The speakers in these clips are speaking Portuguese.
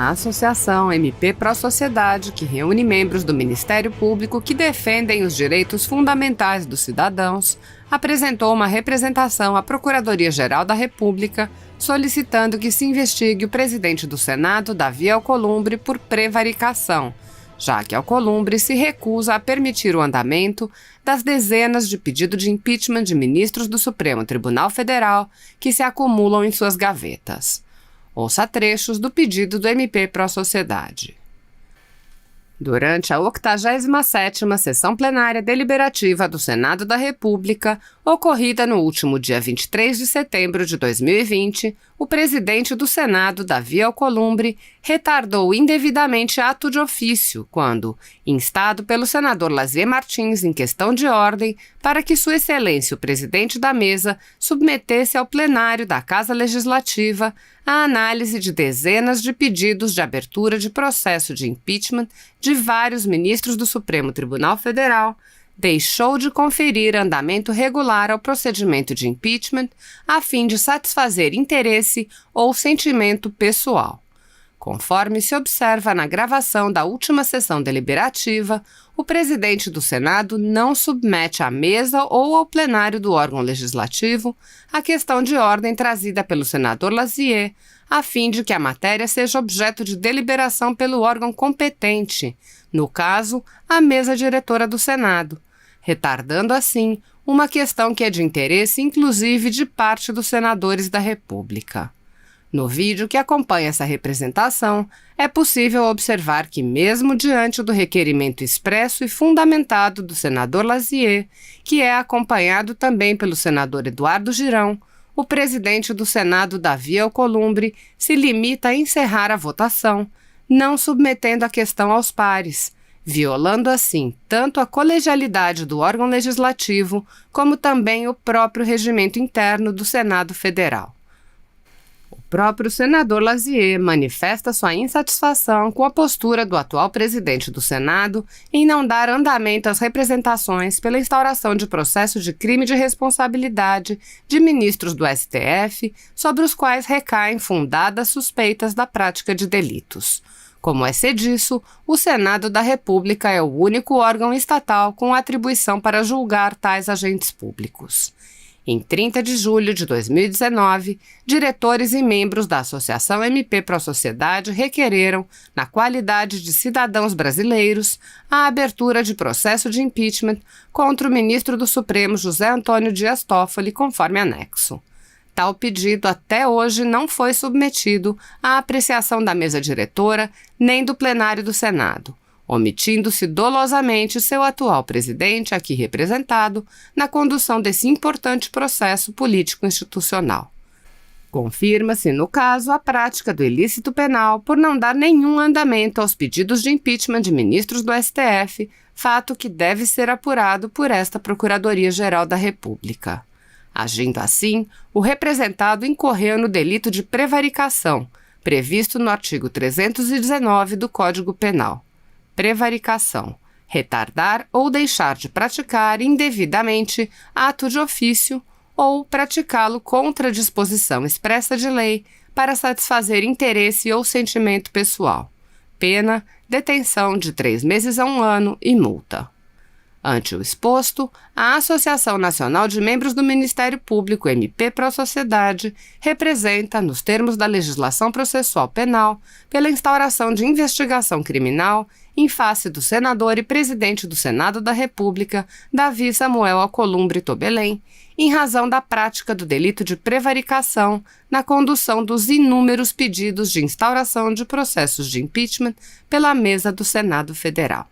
A Associação MP Pró Sociedade, que reúne membros do Ministério Público que defendem os direitos fundamentais dos cidadãos, apresentou uma representação à Procuradoria-Geral da República solicitando que se investigue o presidente do Senado, Davi Alcolumbre, por prevaricação, já que Alcolumbre se recusa a permitir o andamento das dezenas de pedidos de impeachment de ministros do Supremo Tribunal Federal que se acumulam em suas gavetas. Ouça trechos do pedido do MP Pró Sociedade. Durante a 87ª Sessão Plenária Deliberativa do Senado da República, ocorrida no último dia 23 de setembro de 2020, o presidente do Senado, Davi Alcolumbre, retardou indevidamente ato de ofício quando, instado pelo senador Lazier Martins em questão de ordem para que Sua Excelência o presidente da mesa submetesse ao plenário da Casa Legislativa a análise de dezenas de pedidos de abertura de processo de impeachment de vários ministros do Supremo Tribunal Federal, deixou de conferir andamento regular ao procedimento de impeachment a fim de satisfazer interesse ou sentimento pessoal. Conforme se observa na gravação da última sessão deliberativa, o presidente do Senado não submete à mesa ou ao plenário do órgão legislativo a questão de ordem trazida pelo senador Lazier, a fim de que a matéria seja objeto de deliberação pelo órgão competente, no caso, a mesa diretora do Senado, retardando assim uma questão que é de interesse inclusive de parte dos senadores da República. No vídeo que acompanha essa representação, é possível observar que, mesmo diante do requerimento expresso e fundamentado do senador Lazier, que é acompanhado também pelo senador Eduardo Girão, o presidente do Senado, Davi Alcolumbre, se limita a encerrar a votação, não submetendo a questão aos pares, violando assim tanto a colegialidade do órgão legislativo como também o próprio regimento interno do Senado Federal. O próprio senador Lazier manifesta sua insatisfação com a postura do atual presidente do Senado em não dar andamento às representações pela instauração de processo de crime de responsabilidade de ministros do STF, sobre os quais recaem fundadas suspeitas da prática de delitos. Como é disso, o Senado da República é o único órgão estatal com atribuição para julgar tais agentes públicos. Em 30 de julho de 2019, diretores e membros da Associação MP Pró Sociedade requereram, na qualidade de cidadãos brasileiros, a abertura de processo de impeachment contra o ministro do Supremo José Antônio Dias Toffoli, conforme anexo. Tal pedido até hoje não foi submetido à apreciação da mesa diretora nem do plenário do Senado, omitindo-se dolosamente seu atual presidente, aqui representado, na condução desse importante processo político-institucional. Confirma-se, no caso, a prática do ilícito penal por não dar nenhum andamento aos pedidos de impeachment de ministros do STF, fato que deve ser apurado por esta Procuradoria-Geral da República. Agindo assim, o representado incorreu no delito de prevaricação, previsto no artigo 319 do Código Penal. Prevaricação: retardar ou deixar de praticar indevidamente ato de ofício ou praticá-lo contra disposição expressa de lei para satisfazer interesse ou sentimento pessoal. Pena: detenção de 3 meses a 1 ano e multa. Ante o exposto, a Associação Nacional de Membros do Ministério Público, MP Pró Sociedade, representa, nos termos da legislação processual penal, pela instauração de investigação criminal em face do senador e presidente do Senado da República, Davi Samuel Alcolumbre Tobelém, em razão da prática do delito de prevaricação na condução dos inúmeros pedidos de instauração de processos de impeachment pela mesa do Senado Federal.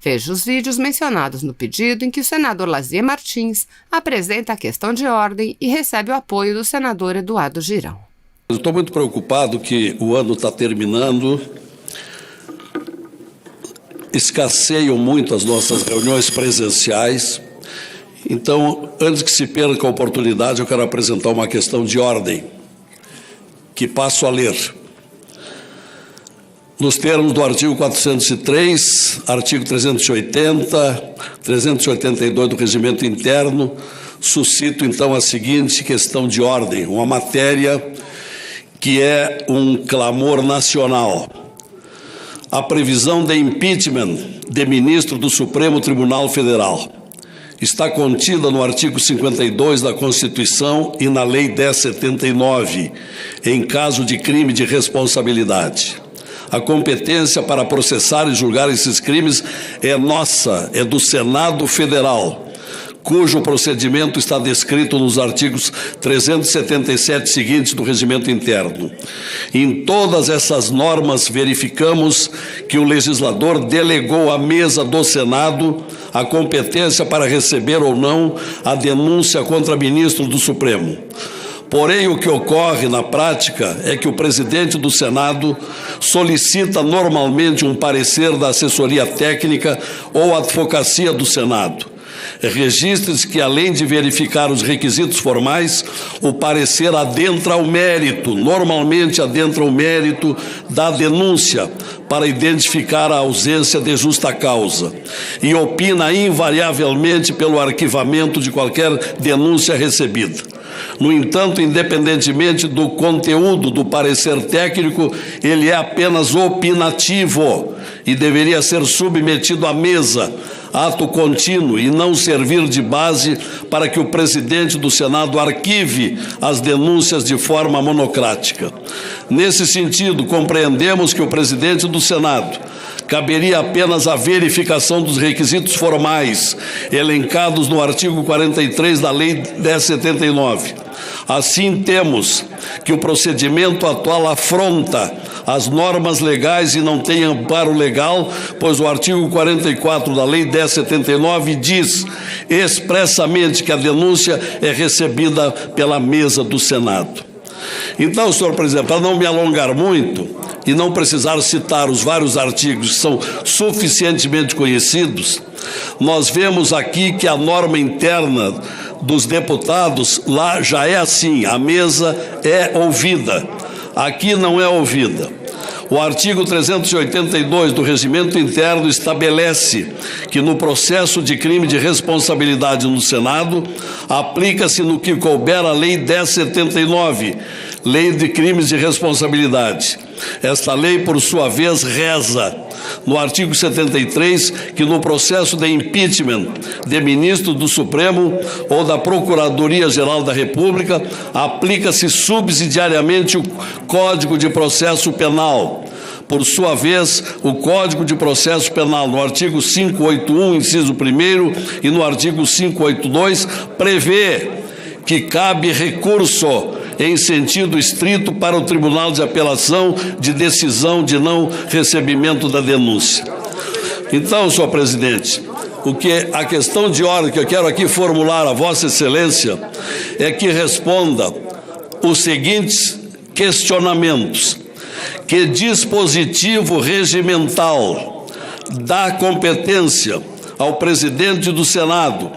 Veja os vídeos mencionados no pedido em que o senador Lazier Martins apresenta a questão de ordem e recebe o apoio do senador Eduardo Girão. Eu estou muito preocupado que o ano está terminando, escasseiam muito as nossas reuniões presenciais, então, antes que se perca a oportunidade, eu quero apresentar uma questão de ordem, que passo a ler. Nos termos do artigo 403, artigo 380, 382 do Regimento Interno, suscito, então, a seguinte questão de ordem, uma matéria que é um clamor nacional. A previsão de impeachment de ministro do Supremo Tribunal Federal está contida no artigo 52 da Constituição e na Lei 1079, em caso de crime de responsabilidade. A competência para processar e julgar esses crimes é nossa, é do Senado Federal, cujo procedimento está descrito nos artigos 377 seguintes do Regimento Interno. Em todas essas normas, verificamos que o legislador delegou à mesa do Senado a competência para receber ou não a denúncia contra ministro do Supremo. Porém, o que ocorre na prática é que o presidente do Senado solicita normalmente um parecer da assessoria técnica ou advocacia do Senado. Registre-se que, além de verificar os requisitos formais, o parecer adentra ao mérito, normalmente adentra o mérito da denúncia, para identificar a ausência de justa causa, e opina invariavelmente pelo arquivamento de qualquer denúncia recebida. No entanto, independentemente do conteúdo do parecer técnico, ele é apenas opinativo e deveria ser submetido à mesa, ato contínuo, e não servir de base para que o presidente do Senado arquive as denúncias de forma monocrática. Nesse sentido, compreendemos que o presidente do Senado caberia apenas a verificação dos requisitos formais elencados no artigo 43 da Lei 1079. Assim, temos que o procedimento atual afronta as normas legais e não tem amparo legal, pois o artigo 44 da Lei 1079 diz expressamente que a denúncia é recebida pela mesa do Senado. Então, senhor presidente, para não me alongar muito e não precisar citar os vários artigos que são suficientemente conhecidos, nós vemos aqui que a norma interna dos deputados lá já é assim, a mesa é ouvida, aqui não é ouvida. O artigo 382 do Regimento Interno estabelece que no processo de crime de responsabilidade no Senado, aplica-se no que couber a Lei 1079, Lei de Crimes de Responsabilidade. Esta lei, por sua vez, reza no artigo 73 que no processo de impeachment de ministro do Supremo ou da Procuradoria-Geral da República, aplica-se subsidiariamente o Código de Processo Penal. Por sua vez, o Código de Processo Penal, no artigo 581, inciso 1º, e no artigo 582, prevê que cabe recurso em sentido estrito para o Tribunal de Apelação de decisão de não recebimento da denúncia. Então, senhor presidente, a questão de ordem que eu quero aqui formular a Vossa Excelência é que responda os seguintes questionamentos. Que dispositivo regimental dá competência ao presidente do Senado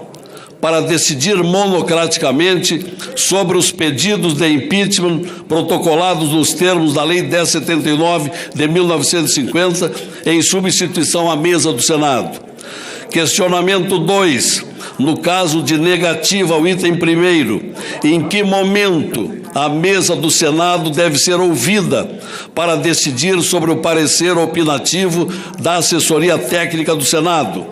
para decidir monocraticamente sobre os pedidos de impeachment protocolados nos termos da Lei 1079 de 1950, em substituição à mesa do Senado? Questionamento 2. No caso de negativa ao item 1º, em que momento a mesa do Senado deve ser ouvida para decidir sobre o parecer opinativo da assessoria técnica do Senado?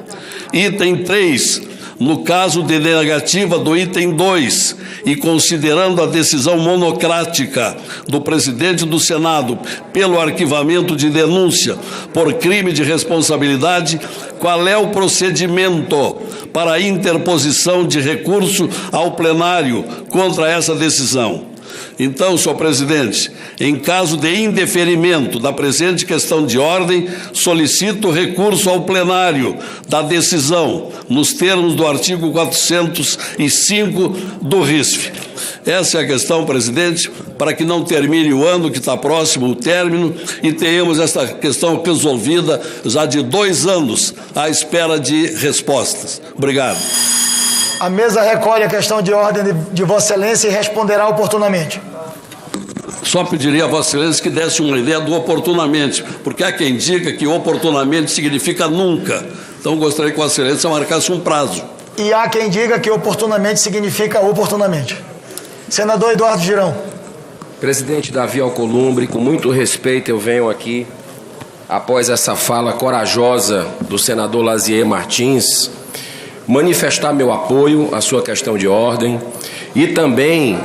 Item 3. No caso de negativa do item 2, e considerando a decisão monocrática do presidente do Senado pelo arquivamento de denúncia por crime de responsabilidade, qual é o procedimento para a interposição de recurso ao plenário contra essa decisão? Então, senhor presidente, em caso de indeferimento da presente questão de ordem, solicito recurso ao plenário da decisão, nos termos do artigo 405 do RISF. Essa é a questão, presidente, para que não termine o ano, que está próximo o término, e tenhamos essa questão resolvida já de 2 anos à espera de respostas. Obrigado. A mesa recolhe a questão de ordem de Vossa Excelência e responderá oportunamente. Só pediria a Vossa Excelência que desse uma ideia do oportunamente, porque há quem diga que oportunamente significa nunca. Então, gostaria que Vossa Excelência marcasse um prazo. E há quem diga que oportunamente significa oportunamente. Senador Eduardo Girão. Presidente Davi Alcolumbre, com muito respeito eu venho aqui, após essa fala corajosa do senador Lazier Martins, manifestar meu apoio à sua questão de ordem e também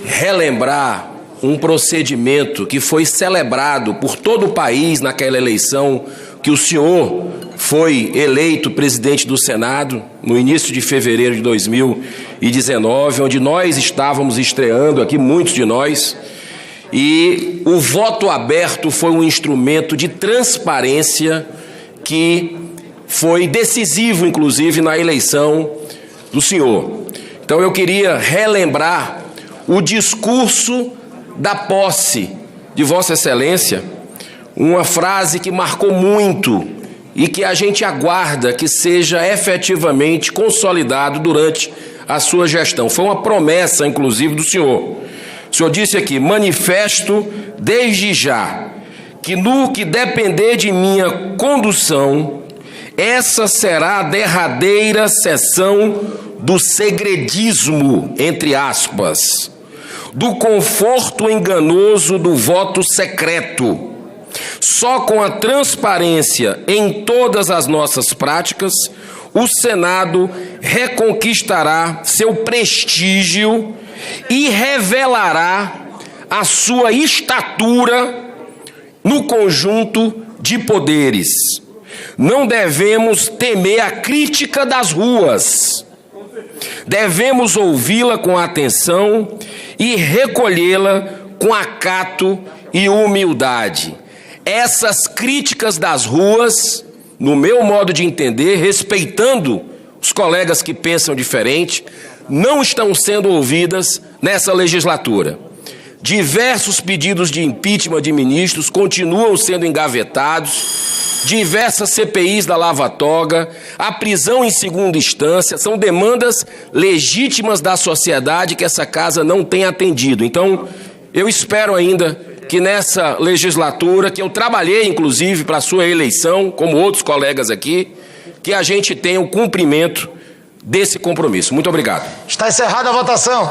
relembrar um procedimento que foi celebrado por todo o país naquela eleição que o senhor foi eleito presidente do Senado no início de fevereiro de 2019, onde nós estávamos estreando aqui, muitos de nós, e o voto aberto foi um instrumento de transparência que foi decisivo, inclusive, na eleição do senhor. Então eu queria relembrar o discurso da posse de Vossa Excelência, uma frase que marcou muito e que a gente aguarda que seja efetivamente consolidado durante a sua gestão. Foi uma promessa, inclusive, do senhor. O senhor disse aqui: manifesto desde já que no que depender de minha condução, essa será a derradeira sessão do segredismo, entre aspas, do conforto enganoso do voto secreto. Só com a transparência em todas as nossas práticas, o Senado reconquistará seu prestígio e revelará a sua estatura no conjunto de poderes. Não devemos temer a crítica das ruas. Devemos ouvi-la com atenção e recolhê-la com acato e humildade. Essas críticas das ruas, no meu modo de entender, respeitando os colegas que pensam diferente, não estão sendo ouvidas nessa legislatura. Diversos pedidos de impeachment de ministros continuam sendo engavetados, diversas CPIs da Lava Toga, a prisão em segunda instância, são demandas legítimas da sociedade que essa casa não tem atendido. Então, eu espero ainda que nessa legislatura, que eu trabalhei inclusive para a sua eleição, como outros colegas aqui, que a gente tenha o cumprimento desse compromisso. Muito obrigado. Está encerrada a votação.